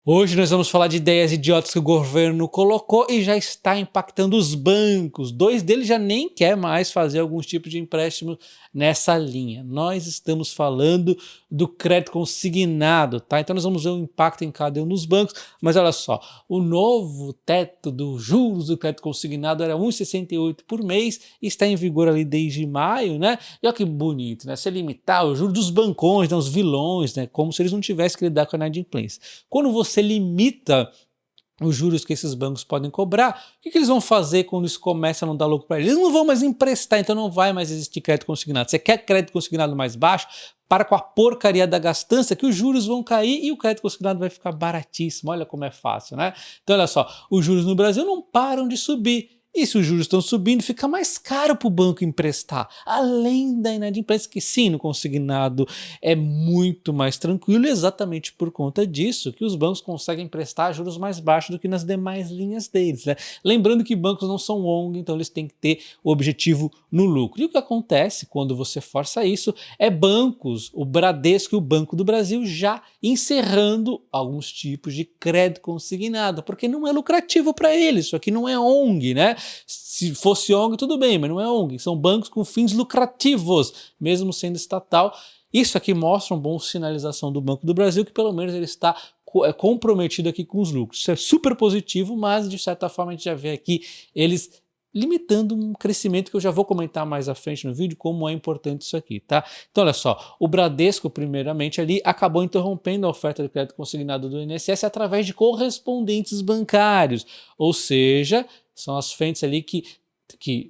Hoje nós vamos falar de ideias idiotas que o governo colocou e já está impactando os bancos. Dois deles já nem quer mais fazer alguns tipos de empréstimo nessa linha. Nós estamos falando do crédito consignado, tá? Então nós vamos ver o impacto em cada um dos bancos, mas olha só, o novo teto dos juros do crédito consignado era 1,68 por mês e está em vigor ali desde maio, né? E olha que bonito, né? Se limitar o juros dos bancões, né? Os vilões, né? Como se eles não tivessem que lidar com a inadimplência. Quando você limita os juros que esses bancos podem cobrar, o que eles vão fazer quando isso começa a não dar lucro para eles? Eles não vão mais emprestar, então não vai mais existir crédito consignado. Você quer crédito consignado mais baixo? Para com a porcaria da gastança que os juros vão cair e o crédito consignado vai ficar baratíssimo. Olha como é fácil, né? Então olha só, os juros no Brasil não param de subir. E se os juros estão subindo, fica mais caro para o banco emprestar. Além da inadimplência, que sim, no consignado é muito mais tranquilo, exatamente por conta disso que os bancos conseguem emprestar juros mais baixos do que nas demais linhas deles, né? Lembrando que bancos não são ONG, então eles têm que ter o objetivo no lucro. E o que acontece quando você força isso é bancos, o Bradesco e o Banco do Brasil já encerrando alguns tipos de crédito consignado, porque não é lucrativo para eles, isso aqui não é ONG, né? Se fosse ONG, tudo bem, mas não é ONG. São bancos com fins lucrativos, mesmo sendo estatal. Isso aqui mostra uma boa sinalização do Banco do Brasil, que pelo menos ele está comprometido aqui com os lucros. Isso é super positivo, mas de certa forma a gente já vê aqui eles limitando um crescimento que eu já vou comentar mais à frente no vídeo, como é importante isso aqui, tá? Então olha só, o Bradesco primeiramente ali acabou interrompendo a oferta de crédito consignado do INSS através de correspondentes bancários, ou seja, são as frentes ali que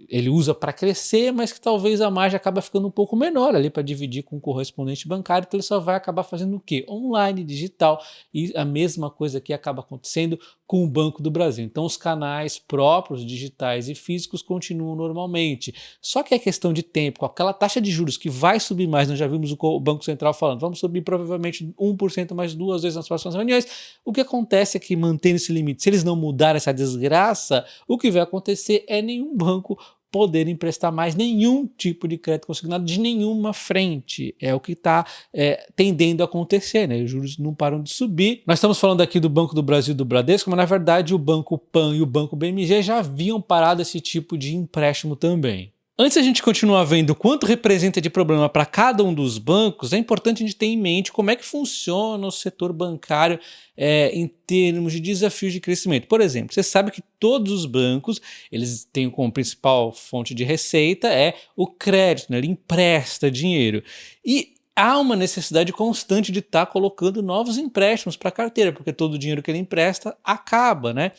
ele usa para crescer, mas que talvez a margem acaba ficando um pouco menor ali para dividir com o correspondente bancário, então ele só vai acabar fazendo o quê? Online, digital, e a mesma coisa aqui acaba acontecendo com o Banco do Brasil. Então os canais próprios, digitais e físicos continuam normalmente. Só que é questão de tempo, com aquela taxa de juros que vai subir mais, nós já vimos o Banco Central falando, vamos subir provavelmente 1% mais 2 vezes nas próximas reuniões. O que acontece é que mantendo esse limite, se eles não mudarem essa desgraça, o que vai acontecer é nenhum banco poder emprestar mais nenhum tipo de crédito consignado de nenhuma frente. É o que está tendendo a acontecer, né? Os juros não param de subir. Nós estamos falando aqui do Banco do Brasil e do Bradesco, mas na verdade o Banco Pan e o Banco BMG já haviam parado esse tipo de empréstimo também. Antes a gente continuar vendo quanto representa de problema para cada um dos bancos, é importante a gente ter em mente como é que funciona o setor bancário em termos de desafios de crescimento. Por exemplo, você sabe que todos os bancos eles têm como principal fonte de receita o crédito, né? Ele empresta dinheiro. E há uma necessidade constante de estar colocando novos empréstimos para a carteira, porque todo o dinheiro que ele empresta acaba, né?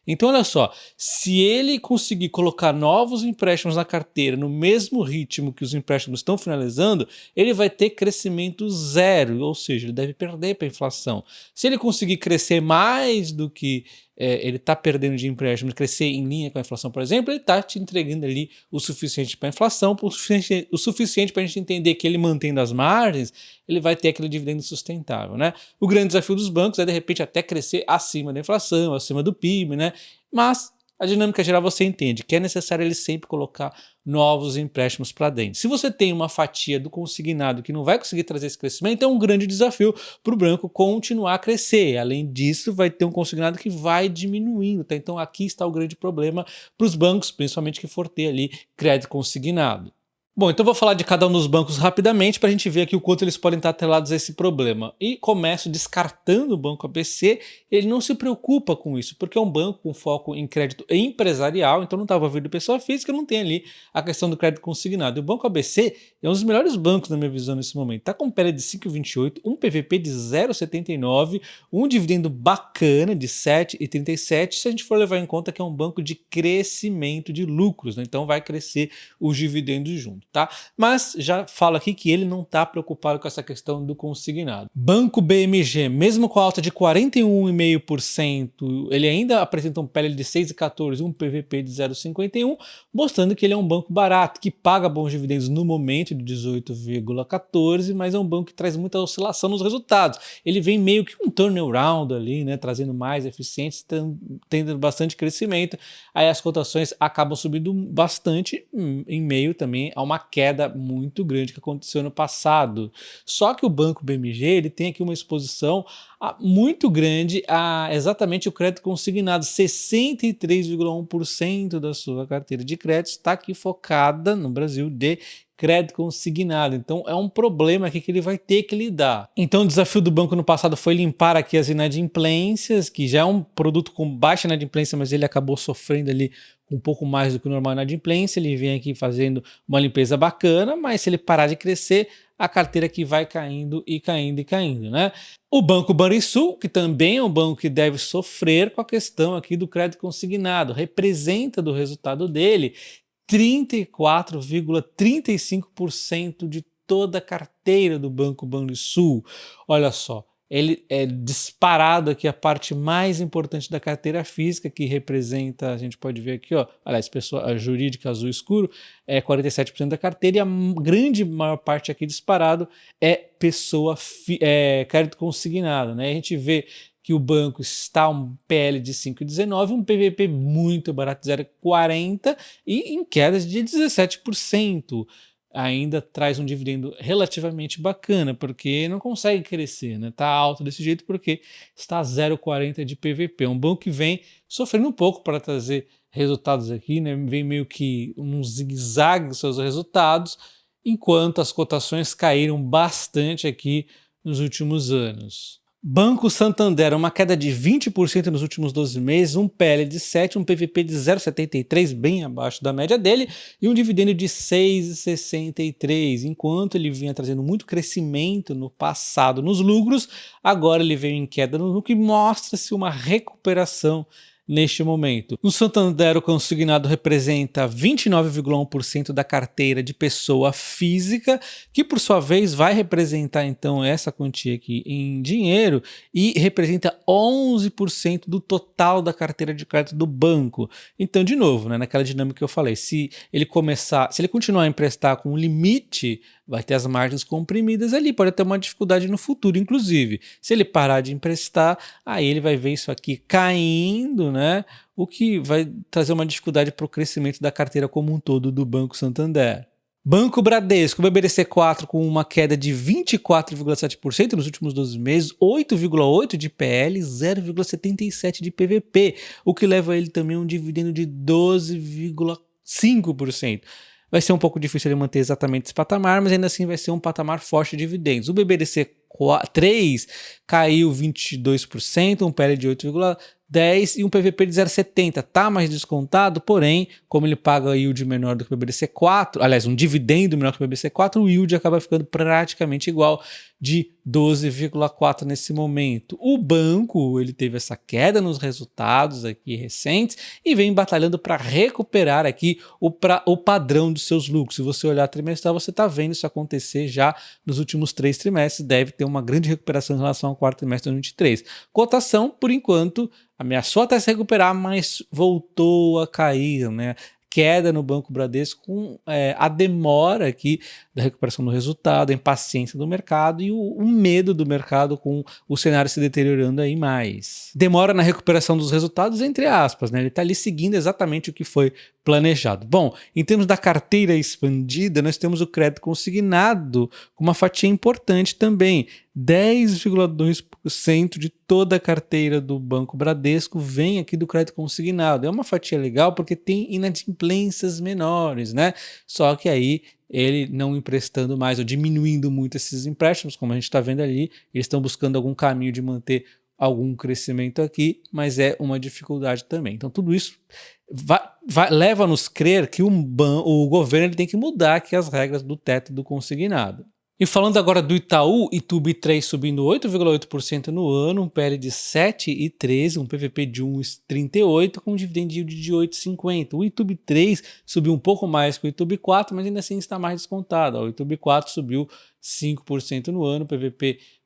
Então olha só, se ele conseguir colocar novos empréstimos na carteira no mesmo ritmo que os empréstimos estão finalizando, ele vai ter crescimento zero, ou seja, ele deve perder para a inflação. Se ele conseguir crescer mais do que ele está perdendo de empréstimo, crescer em linha com a inflação, por exemplo, ele está te entregando ali o suficiente para a inflação, o suficiente para a gente entender que ele mantendo as margens, ele vai ter aquele dividendo sustentável, né? O grande desafio dos bancos é de repente até crescer acima da inflação, acima do PIB, né? Mas a dinâmica geral você entende que é necessário ele sempre colocar novos empréstimos para dentro. Se você tem uma fatia do consignado que não vai conseguir trazer esse crescimento, é um grande desafio para o banco continuar a crescer. Além disso, vai ter um consignado que vai diminuindo, tá? Então aqui está o grande problema para os bancos, principalmente que for ter ali crédito consignado. Bom, então vou falar de cada um dos bancos rapidamente para a gente ver aqui o quanto eles podem estar atrelados a esse problema. E começo descartando o Banco ABC, ele não se preocupa com isso, porque é um banco com foco em crédito empresarial, então não está envolvido pessoa física, não tem ali a questão do crédito consignado. E o Banco ABC é um dos melhores bancos na minha visão nesse momento. Está com um PL de 5,28, um PVP de 0,79, um dividendo bacana de 7,37, se a gente for levar em conta que é um banco de crescimento de lucros, né? Então vai crescer os dividendos junto. Tá? Mas já falo aqui que ele não está preocupado com essa questão do consignado. Banco BMG, mesmo com a alta de 41,5%, ele ainda apresenta um PL de 6,14, um PVP de 0,51, mostrando que ele é um banco barato, que paga bons dividendos no momento de 18,14, mas é um banco que traz muita oscilação nos resultados. Ele vem meio que um turnaround ali, né, trazendo mais eficiência, tendo bastante crescimento, aí as cotações acabam subindo bastante em meio também a uma uma queda muito grande que aconteceu no passado. Só que o Banco BMG ele tem aqui uma exposição muito grande a exatamente o crédito consignado. 63,1% da sua carteira de crédito está aqui focada no Brasil de crédito consignado. Então é um problema aqui que ele vai ter que lidar. Então o desafio do banco no passado foi limpar aqui as inadimplências, que já é um produto com baixa inadimplência, mas ele acabou sofrendo ali um pouco mais do que o normal inadimplência. Ele vem aqui fazendo uma limpeza bacana, mas se ele parar de crescer, a carteira aqui vai caindo e caindo e caindo, né? O Banco Banrisul, que também é um banco que deve sofrer com a questão aqui do crédito consignado, representa do resultado dele 34,35% de toda a carteira do Banco Banrisul. Olha só, ele é disparado aqui a parte mais importante da carteira física, que representa, a gente pode ver aqui, ó, aliás, pessoa jurídica azul escuro, é 47% da carteira, e a grande maior parte aqui disparado é crédito consignado, né? A gente vê que o banco está um PL de 5,19, um PVP muito barato, 0,40 e em quedas de 17%. Ainda traz um dividendo relativamente bacana, porque não consegue crescer, né? Tá alto desse jeito porque está 0,40 de PVP. É um banco que vem sofrendo um pouco para trazer resultados aqui, né? Vem meio que um zigue-zague dos seus resultados, enquanto as cotações caíram bastante aqui nos últimos anos. Banco Santander, uma queda de 20% nos últimos 12 meses, um PL de 7, um PVP de 0,73, bem abaixo da média dele, e um dividendo de 6,63. Enquanto ele vinha trazendo muito crescimento no passado nos lucros, agora ele veio em queda no lucro e mostra-se uma recuperação neste momento. No Santander, o consignado representa 29,1% da carteira de pessoa física, que por sua vez vai representar então essa quantia aqui em dinheiro e representa 11% do total da carteira de crédito do banco. Então, de novo, né, naquela dinâmica que eu falei, se ele continuar a emprestar com um limite, vai ter as margens comprimidas ali, pode ter uma dificuldade no futuro, inclusive. Se ele parar de emprestar, aí ele vai ver isso aqui caindo, né? O que vai trazer uma dificuldade para o crescimento da carteira como um todo do Banco Santander. Banco Bradesco, BBDC4 com uma queda de 24,7% nos últimos 12 meses, 8,8% de PL, 0,77% de PVP, o que leva ele também a um dividendo de 12,5%. Vai ser um pouco difícil ele manter exatamente esse patamar, mas ainda assim vai ser um patamar forte de dividendos. O BBDC3 caiu 22%, um PL de 8,10 e um PVP de 0,70. Tá mais descontado, porém, como ele paga yield menor do que o BBDC4, aliás, um dividendo menor que o BBDC4, o yield acaba ficando praticamente igual, de 12,4 nesse momento. O banco ele teve essa queda nos resultados aqui recentes e vem batalhando para recuperar aqui o padrão dos seus lucros. Se você olhar trimestral, você está vendo isso acontecer já nos últimos 3 trimestres, deve ter uma grande recuperação em relação ao quarto trimestre de 2023. Cotação, por enquanto, ameaçou até se recuperar, mas voltou a cair, né? Queda no Banco Bradesco com a demora aqui da recuperação do resultado, a impaciência do mercado e o medo do mercado com o cenário se deteriorando aí mais. Demora na recuperação dos resultados, entre aspas, né? Ele está ali seguindo exatamente o que foi planejado. Bom, em termos da carteira expandida, nós temos o crédito consignado com uma fatia importante também. 10,2% de toda a carteira do Banco Bradesco vem aqui do crédito consignado. É uma fatia legal porque tem inadimplências menores, né? Só que aí ele não emprestando mais ou diminuindo muito esses empréstimos, como a gente está vendo ali, eles estão buscando algum caminho de manter algum crescimento aqui, mas é uma dificuldade também. Então tudo isso leva-nos a crer que o governo ele tem que mudar aqui as regras do teto do consignado. E falando agora do Itaú, Itubi3 subindo 8,8% no ano, um PL de 7,13, um PVP de 1,38 com um dividend yield de 8,50. O Itubi3 subiu um pouco mais que o Itubi4, mas ainda assim está mais descontado. O Itubi4 subiu 5% no ano,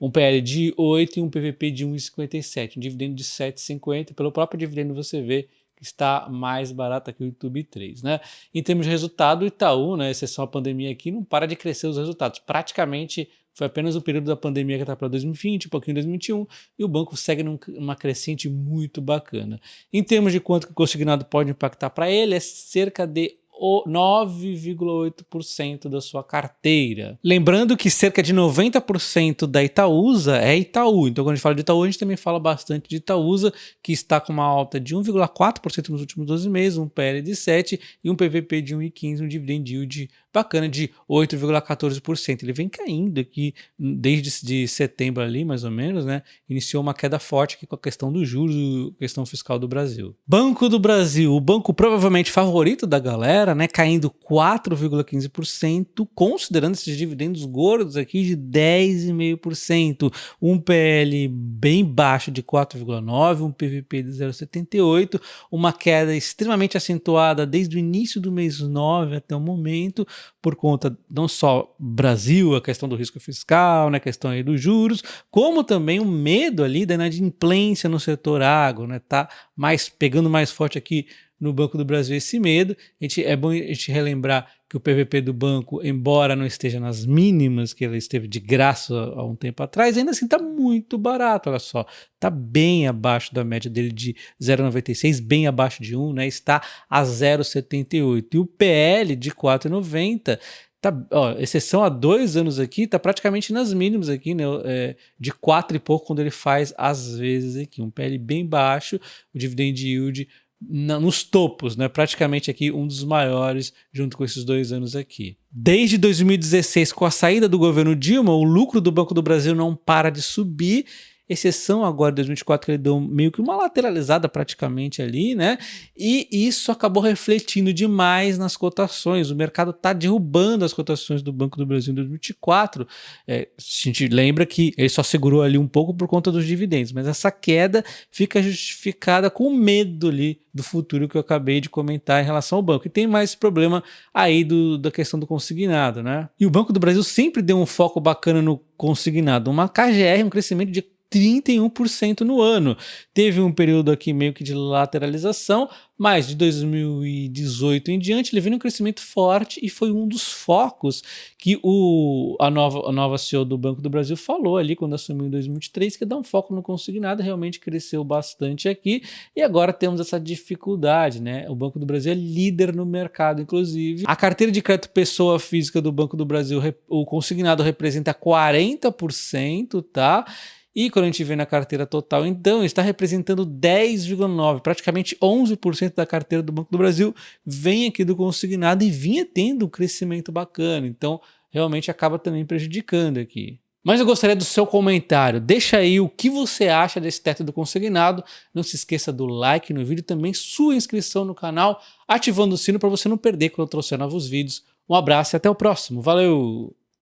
um PL de 8 e um PVP de 1,57, um dividendo de 7,50. Pelo próprio dividendo você vê está mais barata que o Itubi3, né? Em termos de resultado, o Itaú, né, exceção à pandemia aqui, não para de crescer os resultados. Praticamente foi apenas o período da pandemia que está para 2020, um pouquinho 2021, e o banco segue numa crescente muito bacana. Em termos de quanto que o consignado pode impactar para ele, é cerca de 9,8% da sua carteira. Lembrando que cerca de 90% da Itaúsa é Itaú. Então, quando a gente fala de Itaú, a gente também fala bastante de Itaúsa, que está com uma alta de 1,4% nos últimos 12 meses, um PL de 7% e um PVP de 1,15%, um dividend yield bacana de 8,14%. Ele vem caindo aqui desde de setembro ali, mais ou menos, né? Iniciou uma queda forte aqui com a questão dos juros, questão fiscal do Brasil. Banco do Brasil, o banco provavelmente favorito da galera, né? Caindo 4,15%, considerando esses dividendos gordos aqui de 10,5%, um PL bem baixo de 4,9%, um PVP de 0,78%, uma queda extremamente acentuada desde o início do mês 9 até o momento, por conta não só Brasil, a questão do risco fiscal, né, a questão aí dos juros, como também o medo ali da inadimplência no setor agro, né, tá pegando mais forte aqui no Banco do Brasil esse medo. É bom a gente relembrar que o PVP do banco, embora não esteja nas mínimas, que ele esteve de graça há um tempo atrás, ainda assim está muito barato, olha só. Está bem abaixo da média dele de 0,96, bem abaixo de 1, né? Está a 0,78. E o PL de 4,90, tá, ó, exceção há 2 anos aqui, tá praticamente nas mínimas aqui, né? De 4 e pouco, quando ele faz às vezes aqui. Um PL bem baixo, o dividend yield nos topos, né? Praticamente aqui um dos maiores junto com esses 2 anos aqui. Desde 2016, com a saída do governo Dilma, o lucro do Banco do Brasil não para de subir, exceção agora de 2024, que ele deu meio que uma lateralizada praticamente ali, né? E isso acabou refletindo demais nas cotações. O mercado está derrubando as cotações do Banco do Brasil em 2024. A gente lembra que ele só segurou ali um pouco por conta dos dividendos, mas essa queda fica justificada com o medo ali do futuro que eu acabei de comentar em relação ao banco. E tem mais problema aí da questão do consignado, né? E o Banco do Brasil sempre deu um foco bacana no consignado. Uma KGR, um crescimento de 31% no ano. Teve um período aqui meio que de lateralização, mas de 2018 em diante ele vem um crescimento forte e foi um dos focos que a nova CEO do Banco do Brasil falou ali quando assumiu em 2023, que dá um foco no consignado, realmente cresceu bastante aqui e agora temos essa dificuldade, né? O Banco do Brasil é líder no mercado, inclusive. A carteira de crédito pessoa física do Banco do Brasil, o consignado representa 40%, tá? E quando a gente vê na carteira total, então, está representando 10,9%, praticamente 11% da carteira do Banco do Brasil vem aqui do consignado e vinha tendo um crescimento bacana. Então, realmente acaba também prejudicando aqui. Mas eu gostaria do seu comentário. Deixa aí o que você acha desse teto do consignado. Não se esqueça do like no vídeo, também sua inscrição no canal, ativando o sino para você não perder quando eu trouxer novos vídeos. Um abraço e até o próximo. Valeu!